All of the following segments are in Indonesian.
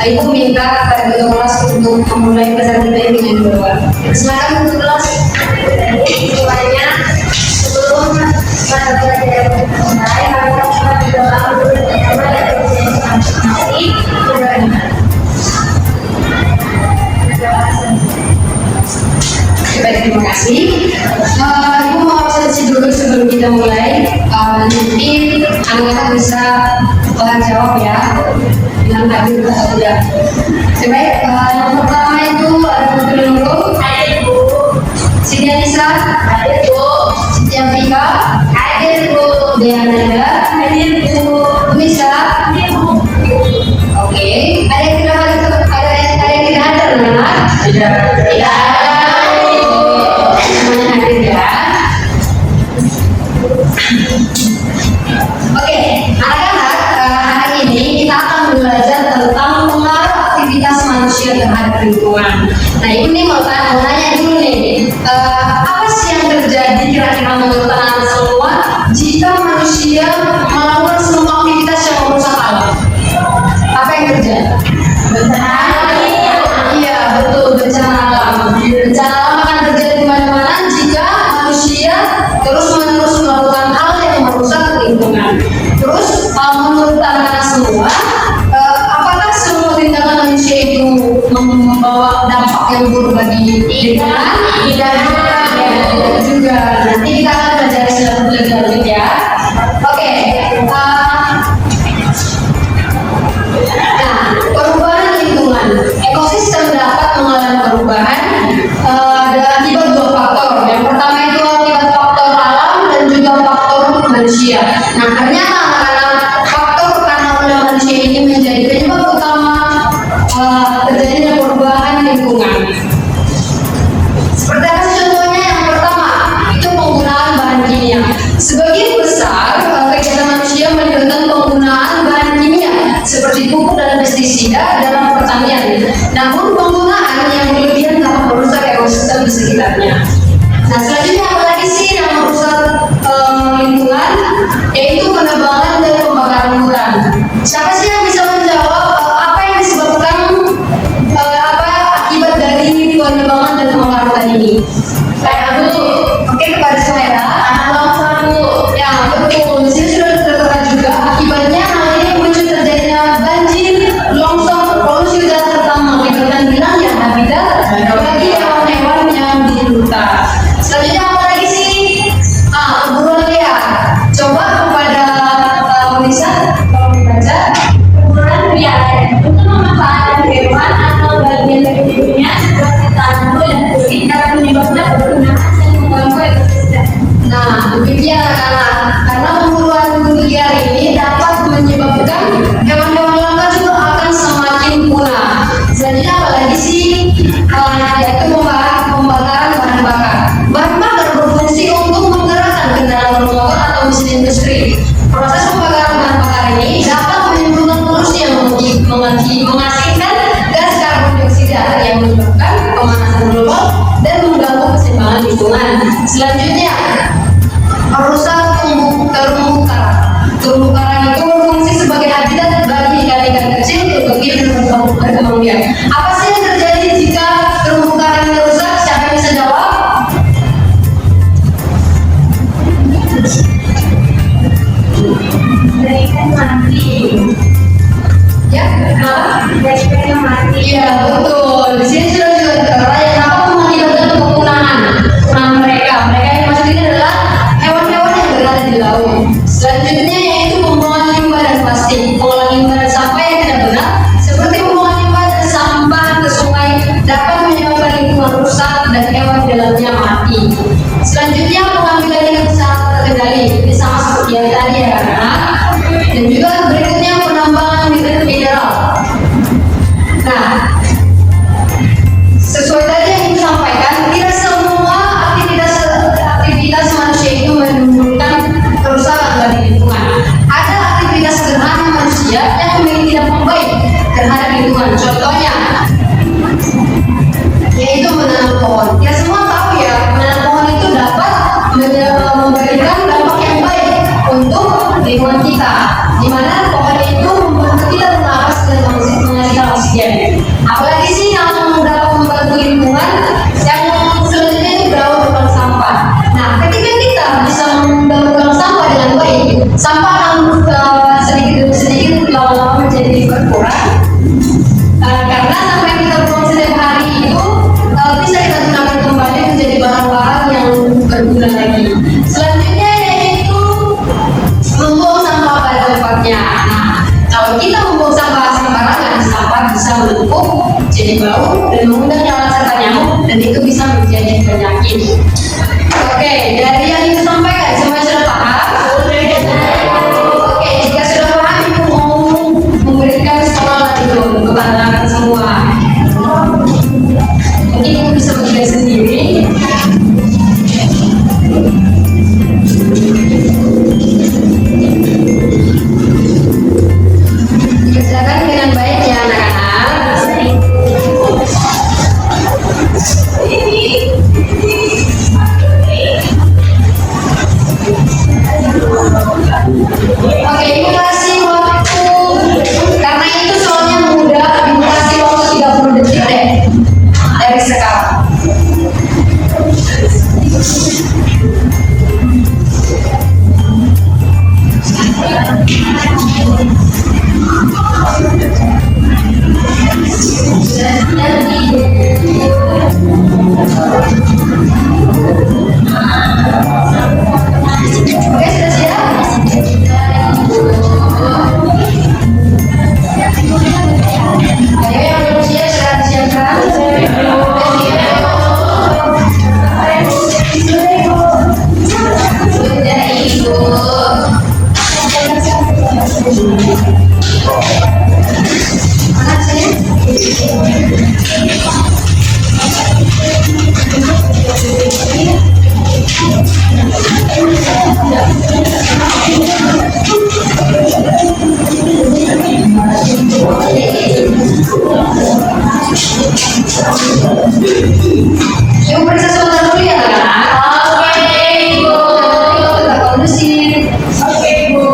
Ibu minta pada ketua kelas untuk memulai pelajaran kita ini dengan doa. Silakan untuk kelas. Semuanya sebelum mata pelajaran dimulai, maka kita berdoa dulu bersama dan baik, terima kasih. Ibu mau observasi dulu sebelum kita mulai. Nanti anak-anak bisa jawab ya. Bilang tadi udah. Baik, yang pertama itu ada Putri Nurul. Ada Bu. Siti Anissa. Ada Bu. Siti Afika. Ada Bu. Diana. Ada Bu. Nisa. Ada Bu. Oke. Ada yang tidak hadir, mana? Tidak. Semuanya hadir ya. Oke, anak-anak, hari ini kita akan belajar tentang pengaruh aktivitas manusia terhadap lingkungan. Nah, ini mau tanya dulu nih, apa sih yang terjadi kira-kira menurut anak-anak semua jika manusia melakukan semua aktivitas yang merusak alam? Apa yang terjadi? Bencana. Iya, betul, bencana alam. Bencana alam akan terjadi di mana-mana jika manusia terus-menerus melakukan hal yang merusak lingkungan. Terus, menurut anak-anak semua, apakah semua tindakan manusia itu membawa dampak yang buruk bagi lingkungan? Tidak juga. Nanti kita akan belajar lebih lanjut ya. Oke. Nah, perubahan lingkungan, ekosistem dapat mengalami perubahan akibat dua faktor. Yang pertama itu akibat faktor alam dan juga faktor manusia. Nah, ternyata anak-anak faktor karena oleh manusia ini menjadi penyebab utama terjadinya perubahan lingkungan. Seperti apa contohnya? Yang pertama itu penggunaan bahan kimia. Sebagian besar kegiatan manusia melibatkan penggunaan bahan kimia seperti pupuk dan pestisida dalam pertanian. Namun penggunaan yang berlebihan dapat merusak ekosistem di sekitarnya. Nah, selanjutnya apa lagi sih yang merusak lingkungan? Yaitu penebangan dan pembakaran hutan. Siapa sih yang bisa menjawab apa yang disebabkan akibat dari penebangan dan pembakaran hutan ini? Saya dulu. Oke, kepada Suhaira. Ya, betul. Di sini sudah tertera juga akibatnya hal ini muncul terjadinya banjir, longsor, polusi udara serta mengakibatkan hilangnya habitat bagi hewan-hewan yang di hutan. Selanjutnya apa lagi sih? Keburuan liar. Coba kepada Melissa, kalau dibaca. Keburuan liar untuk memanfaatkan hewan atau bagian dari tubuhnya seperti tanaman dan kulit dapat menyebabkan penggunaan yang mengganggu ekosistem. Nah, demikian anak-anak. Karena pemburuan liar ini dapat menyebabkan hewan-hewan langka juga akan semakin punah. Selanjutnya apa lagi sih? Yaitu pembakaran bahan bakar. Bahan bakar berfungsi untuk menggerakkan kendaraan bermotor atau mesin industri. Proses pembakaran bahan bakar ini dapat menimbulkan polusi yang menghasilkan gas karbon dioksida yang menyebabkan pemanasan global dan mengganggu keseimbangan lingkungan. Selanjutnya, merusak terumbu karang. Terumbu karang itu berfungsi sebagai habitat bagi ikan-ikan kecil untuk berkembang biak. Apa sih yang terjadi jika terumbu karang rusak? Siapa yang bisa jawab? Ikan mati. Ya, ikan mati. Iya, betul. Di sini sudah tertera yang apa mengakibatkan kepunahan mereka. Mereka yang maksud ini adalah hewan-hewan yang berada di laut. Selanjutnya yaitu pembuangan limbah dan plastik. Pengolahan limbah dan sampah yang tidak benar, seperti pembuangan limbah dan sampah ke sungai, dapat menyebabkan lingkungan rusak dan hewan di dalamnya mati. Selanjutnya pengambilan ikan secara terkendali. Ini sama seperti yang tadi ya, kan? Dan juga berikutnya penambangan mineral. Nah, sesuai tadi yang disampaikan, tidak semua aktivitas manusia itu menimbulkan kerusakan bagi lingkungan. Ada aktivitas sederhana manusia yang memiliki dampak baik terhadap lingkungan. Contohnya, yaitu menanam pohon. Kita semua tahu ya, menanam pohon itu dapat memberikan dampak yang baik untuk lingkungan kita, di mana pohon itu membantu kita bernapas dan menghasilkan oksigen. orang. Karena sampah yang kita buang setiap hari itu bisa kita gunakan kembali menjadi barang-barang yang berguna lagi. Selanjutnya yaitu membuang sampah pada tempatnya. Nah, kalau kita membuang sampah sembarangan, sampah bisa menumpuk, jadi bau dan mengundang nyala serta nyamuk, dan itu bisa menjadi penyakit. Oke, dari yang itu sampaikan semua sudah paham? Oke, jika sudah paham, ibu mau memberikan sekolah itu kepada anak semua. Mungkin ibu bisa bekerja sendiri. Kerjakan dengan baik ya anak-anak. Oke, ibu kasih waktu, karena itu soalnya mudah, ibu kasih waktu 30 detik deh dari sekarang. Oke, sudah siap? Ayo yang belum siap, silahkan siapkan. Sudah ibu. Mana sih? Yuk periksa sebentar dulu ya kan? Oke ibu. Kita kondusif. Oke ibu.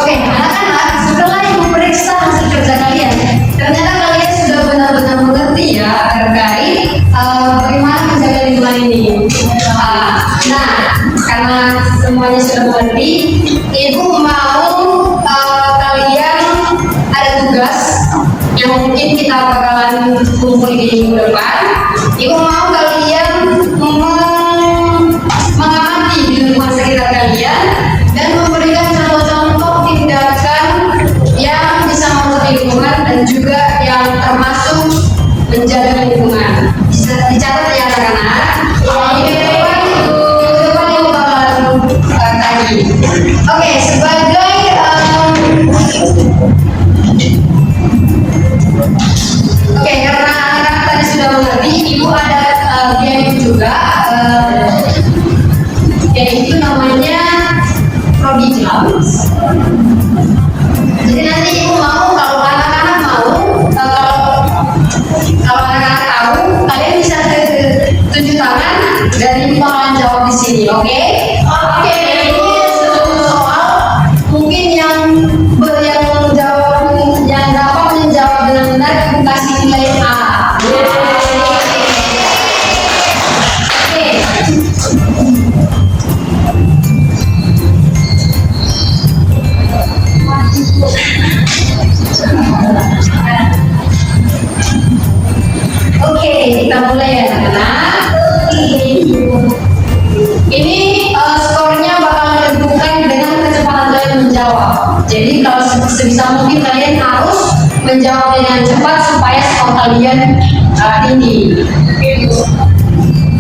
Oke, anak-anak, setelah ibu periksa hasil kerja kalian, ternyata kalian sudah benar-benar mengerti ya terkait bagaimana menjaga lingkungan ini. Nah, karena semuanya sudah mengerti, ibu mau kalian ada tugas yang mungkin kita bakalan kumpul di minggu depan. Ibu mau kalian mengamati di lingkungan sekitar kalian dan memberikan contoh-contoh tindakan yang bisa merusak lingkungan dan juga yang termasuk menjaga lingkungan. Bisa dicatat ya anak-anak. Minggu depan ibu bakalan tagi. Oke, sebagai oke, karena anak-anak tadi sudah mengerti, ibu ada game juga, yaitu namanya Prodi Jumps. Jadi nanti ibu mau, kalau anak-anak mau, kalau anak-anak tahu, kalian bisa tunjuk tangan dan ibu bakalan jawab di sini, oke? Oke, ini satu soal, mungkin yang dapat menjawab dengan benar ibu kasih nilai A. Oke, kita mulai ya anak-anak. Ini skornya bakal ditentukan dengan kecepatan kalian menjawab. Jadi kalau sebisa mungkin kalian harus menjawab dengan cepat supaya skor kalian tinggi.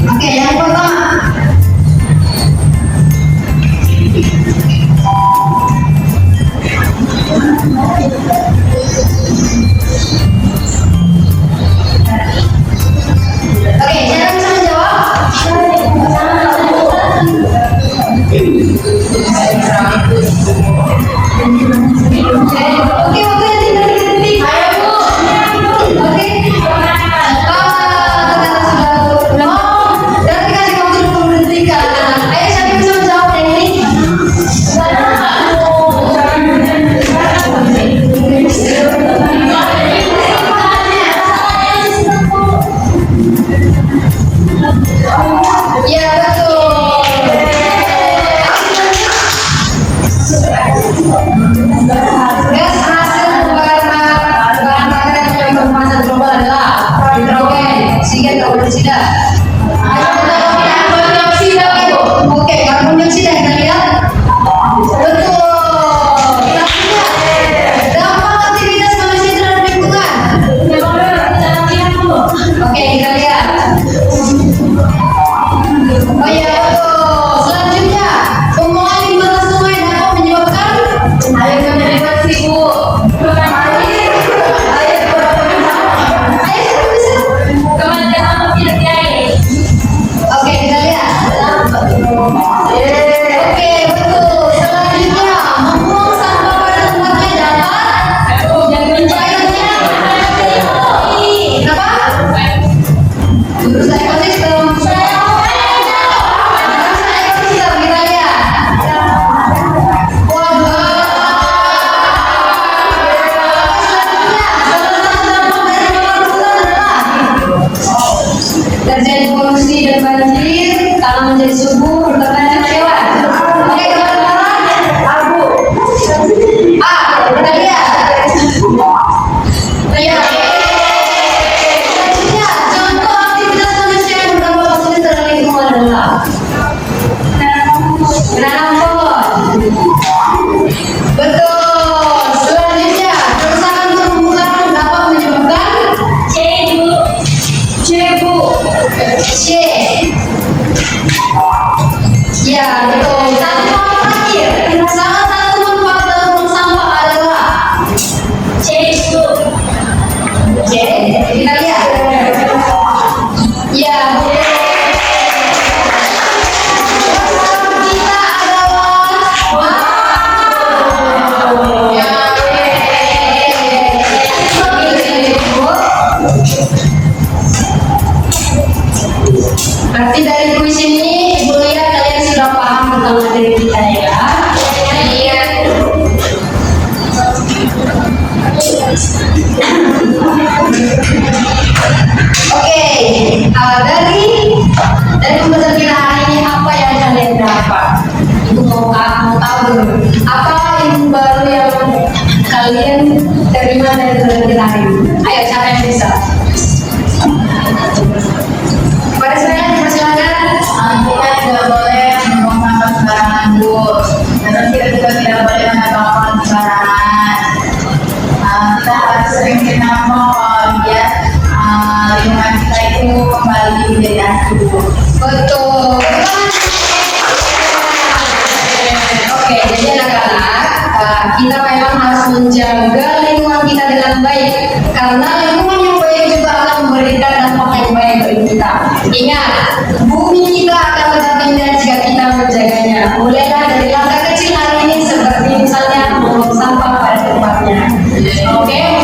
Oke, yang pertama. Oke, siapa bisa menjawab? Oke, waktunya tinggal 3 detik. Ayo Bu. Oke. Dan dikasih waktu 20 detik kan. Ayo siapa bisa menjawab yang ini? Oke, dari pembahasan kita hari ini apa yang kalian dapat? Itu mau tahu dulu. Apa ilmu baru yang kalian terima dari pembahasan kita hari ini? Ayo, siapa yang bisa? Pada saya dipersilakan. Kita tidak boleh membuang sampah sembarangan, Bu. Dan kita juga tidak boleh menambahkan sembarangan. Kita harus sering menambah biar lingkungan kita itu kembali menjadi asli, Bu. Betul. Oke, jadi anak-anak, kita memang harus menjaga lingkungan kita dengan baik karena lingkungan yang baik juga akan memberikan dampak yang baik bagi kita. Ingat, bumi kita akan tetap indah jika kita menjaganya. Mulailah dari langkah kecil hari ini seperti misalnya membuang sampah pada tempatnya. Oke.